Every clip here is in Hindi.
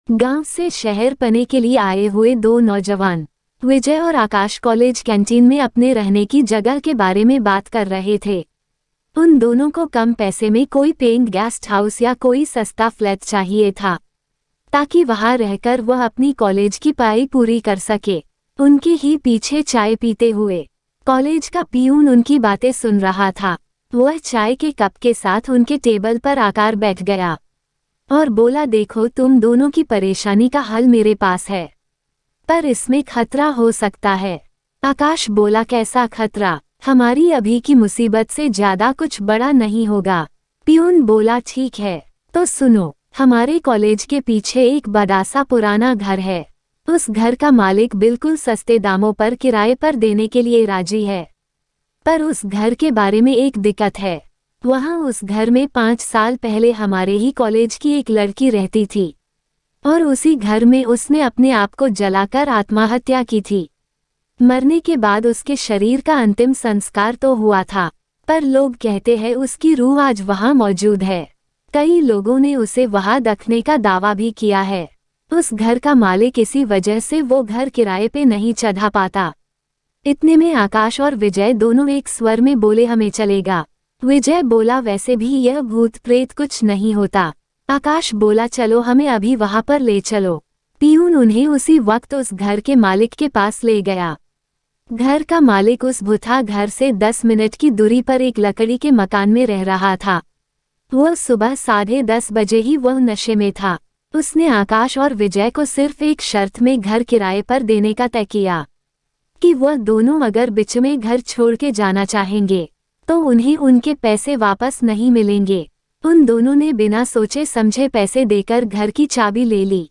गांव से शहर पढ़ने के लिए आए हुए दो नौजवान विजय और आकाश कॉलेज कैंटीन में अपने रहने की जगह के बारे में बात कर रहे थे। उन दोनों को कम पैसे में कोई पेइंग गेस्ट हाउस या कोई सस्ता फ्लैट चाहिए था, ताकि वहां रहकर वह अपनी कॉलेज की पढ़ाई पूरी कर सके। उनके ही पीछे चाय पीते हुए कॉलेज का पियून उनकी बातें सुन रहा था। वह चाय के कप के साथ उनके टेबल पर आकर बैठ गया और बोला, देखो, तुम दोनों की परेशानी का हल मेरे पास है, पर इसमें खतरा हो सकता है। आकाश बोला, कैसा खतरा? हमारी अभी की मुसीबत से ज्यादा कुछ बड़ा नहीं होगा। पियून बोला, ठीक है, तो सुनो। हमारे कॉलेज के पीछे एक बड़ा सा पुराना घर है। उस घर का मालिक बिल्कुल सस्ते दामों पर किराए पर देने के लिए राजी है, पर उस घर के बारे में एक दिक्कत है। वहाँ उस घर में 5 साल पहले हमारे ही कॉलेज की एक लड़की रहती थी, और उसी घर में उसने अपने आप को जलाकर आत्महत्या की थी। मरने के बाद उसके शरीर का अंतिम संस्कार तो हुआ था, पर लोग कहते हैं उसकी रूह आज वहाँ मौजूद है। कई लोगों ने उसे वहाँ रखने का दावा भी किया है। उस घर का मालिक इसी वजह से वो घर किराए पे नहीं चढ़ा पाता। इतने में आकाश और विजय दोनों एक स्वर में बोले, हमें चलेगा। विजय बोला, वैसे भी यह भूत प्रेत कुछ नहीं होता। आकाश बोला, चलो, हमें अभी वहां पर ले चलो। पियून उन्हें उसी वक्त उस घर के मालिक के पास ले गया। घर का मालिक उस भूथा घर से 10 मिनट की दूरी पर एक लकड़ी के मकान में रह रहा था। वह सुबह 10:30 बजे ही वह नशे में था। उसने आकाश और विजय को सिर्फ एक शर्त में घर किराए पर देने का तय किया कि वह दोनों अगर बीच में घर छोड़ के जाना चाहेंगे तो उन्हें उनके पैसे वापस नहीं मिलेंगे। उन दोनों ने बिना सोचे समझे पैसे देकर घर की चाबी ले ली।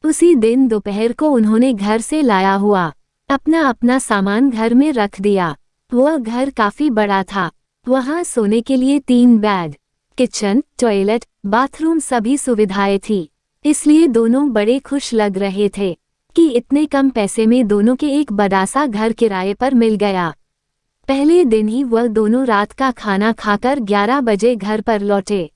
उसी दिन दोपहर को उन्होंने घर से लाया हुआ अपना सामान घर में रख दिया। वह घर काफी बड़ा था। वहां सोने के लिए 3 बेड, किचन, टॉयलेट, बाथरूम सभी सुविधाएं थी। इसलिए दोनों बड़े खुश लग रहे थे कि इतने कम पैसे में दोनों के एक बड़ा सा घर किराए पर मिल गया। पहले दिन ही वह दोनों रात का खाना खाकर 11 बजे घर पर लौटे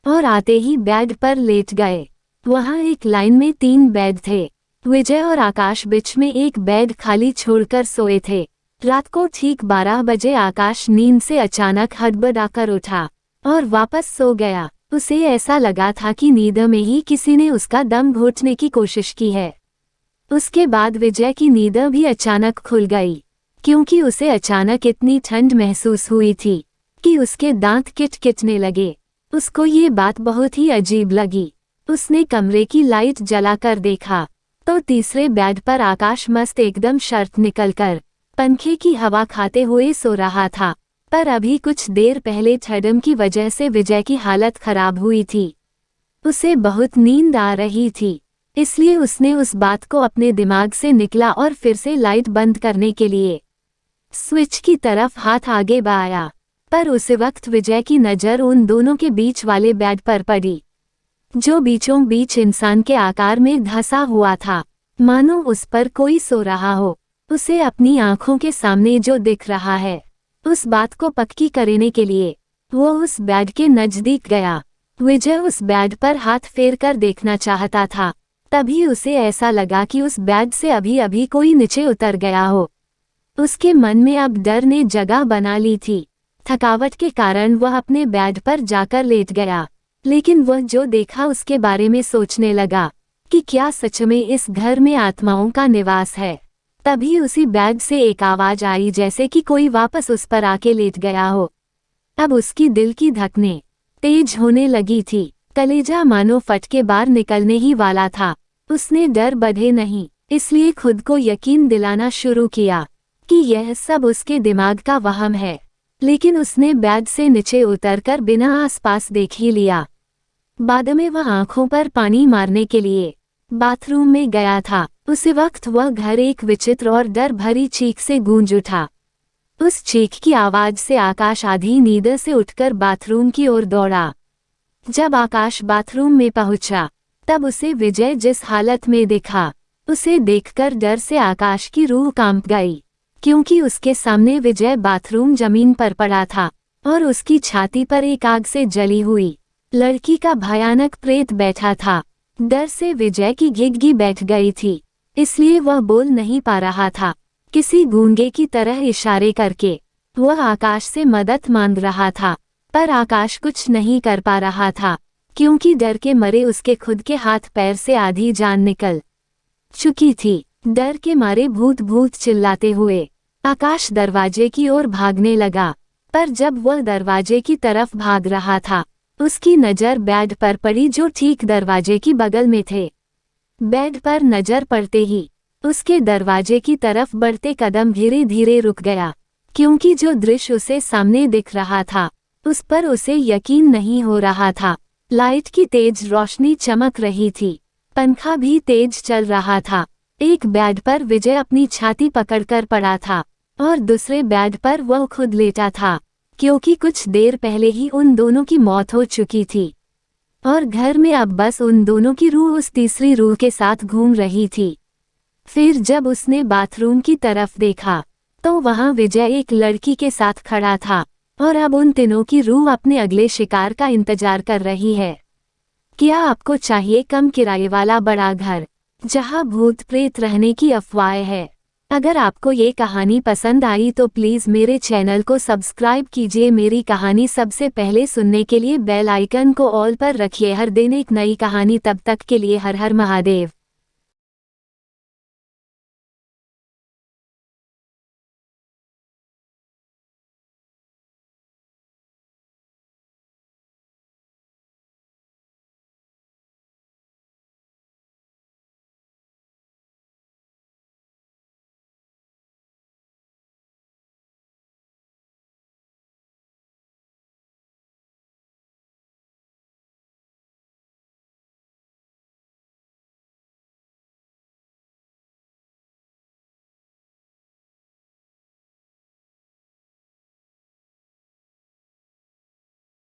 और आते ही बेड पर लेट गए। वहां एक लाइन में 3 बेड थे। विजय और आकाश बीच में एक बेड खाली छोड़कर सोए थे। रात को ठीक 12 बजे आकाश नींद से अचानक हड़बड़ाकर उठा और वापस सो गया। उसे ऐसा लगा था कि नींद में ही किसी ने उसका दम घोंटने की कोशिश की है। उसके बाद विजय की नींद भी अचानक खुल गई, क्योंकि उसे अचानक इतनी ठंड महसूस हुई थी कि उसके दांत किटकिटने लगे। उसको ये बात बहुत ही अजीब लगी। उसने कमरे की लाइट जलाकर देखा तो तीसरे बेड पर आकाश मस्त एकदम शर्त निकलकर पंखे की हवा खाते हुए सो रहा था। पर अभी कुछ देर पहले ठंड की वजह से विजय की हालत खराब हुई थी। उसे बहुत नींद आ रही थी, इसलिए उसने उस बात को अपने दिमाग से निकला और फिर से लाइट बंद करने के लिए स्विच की तरफ हाथ आगे बढ़ाया। पर उस वक्त विजय की नज़र उन दोनों के बीच वाले बेड पर पड़ी, जो बीचों बीच इंसान के आकार में धंसा हुआ था, मानो उस पर कोई सो रहा हो। उसे अपनी आंखों के सामने जो दिख रहा है, उस बात को पक्की करने के लिए वो उस बेड के नजदीक गया। विजय उस बेड पर हाथ फेर कर देखना चाहता था, तभी उसे ऐसा लगा कि उस बेड से अभी अभी कोई नीचे उतर गया हो। उसके मन में अब डर ने जगह बना ली थी। थकावट के कारण वह अपने बेड पर जाकर लेट गया, लेकिन वह जो देखा उसके बारे में सोचने लगा कि क्या सच में इस घर में आत्माओं का निवास है। तभी उसी बेड से एक आवाज आई, जैसे कि कोई वापस उस पर आके लेट गया हो। अब उसकी दिल की धड़कनें तेज होने लगी थी। कलेजा मानो फट के बाहर निकलने ही वाला था। उसने डर बधे नहीं, इसलिए खुद को यकीन दिलाना शुरू किया कि यह सब उसके दिमाग का वहम है। लेकिन उसने बेड से नीचे उतरकर बिना आसपास देख ही लिया। बाद में वह आंखों पर पानी मारने के लिए बाथरूम में गया था। उसी वक्त वह घर एक विचित्र और डर भरी चीख से गूंज उठा। उस चीख की आवाज से आकाश आधी नींद से उठकर बाथरूम की ओर दौड़ा। जब आकाश बाथरूम में पहुंचा, तब उसे विजय जिस हालत में दिखा, उसे देखकर डर से आकाश की रूह कांप गई, क्योंकि उसके सामने विजय बाथरूम जमीन पर पड़ा था और उसकी छाती पर एक आग से जली हुई लड़की का भयानक प्रेत बैठा था। डर से विजय की घिघी बैठ गई थी, इसलिए वह बोल नहीं पा रहा था। किसी गूंगे की तरह इशारे करके वह आकाश से मदद मांग रहा था, पर आकाश कुछ नहीं कर पा रहा था, क्योंकि डर के मरे उसके खुद के हाथ पैर से आधी जान निकल चुकी थी। डर के मारे भूत भूत चिल्लाते हुए आकाश दरवाजे की ओर भागने लगा, पर जब वह दरवाजे की तरफ भाग रहा था, उसकी नज़र बेड पर पड़ी जो ठीक दरवाजे की बगल में थे। बेड पर नज़र पड़ते ही उसके दरवाजे की तरफ बढ़ते कदम धीरे धीरे रुक गया, क्योंकि जो दृश्य उसे सामने दिख रहा था उस पर उसे यकीन नहीं हो रहा था। लाइट की तेज रोशनी चमक रही थी, पंखा भी तेज चल रहा था। एक बेड पर विजय अपनी छाती पकड़कर पड़ा था और दूसरे बेड पर वह खुद लेटा था, क्योंकि कुछ देर पहले ही उन दोनों की मौत हो चुकी थी और घर में अब बस उन दोनों की रूह उस तीसरी रूह के साथ घूम रही थी। फिर जब उसने बाथरूम की तरफ देखा तो वहां विजय एक लड़की के साथ खड़ा था और अब उन तीनों की रूह अपने अगले शिकार का इंतजार कर रही है। क्या आपको चाहिए कम किराए वाला बड़ा घर जहां भूत प्रेत रहने की अफवाह है? अगर आपको ये कहानी पसंद आई तो प्लीज़ मेरे चैनल को सब्सक्राइब कीजिए। मेरी कहानी सबसे पहले सुनने के लिए बेल आइकन को ऑल पर रखिए। हर दिन एक नई कहानी, तब तक के लिए हर हर महादेव।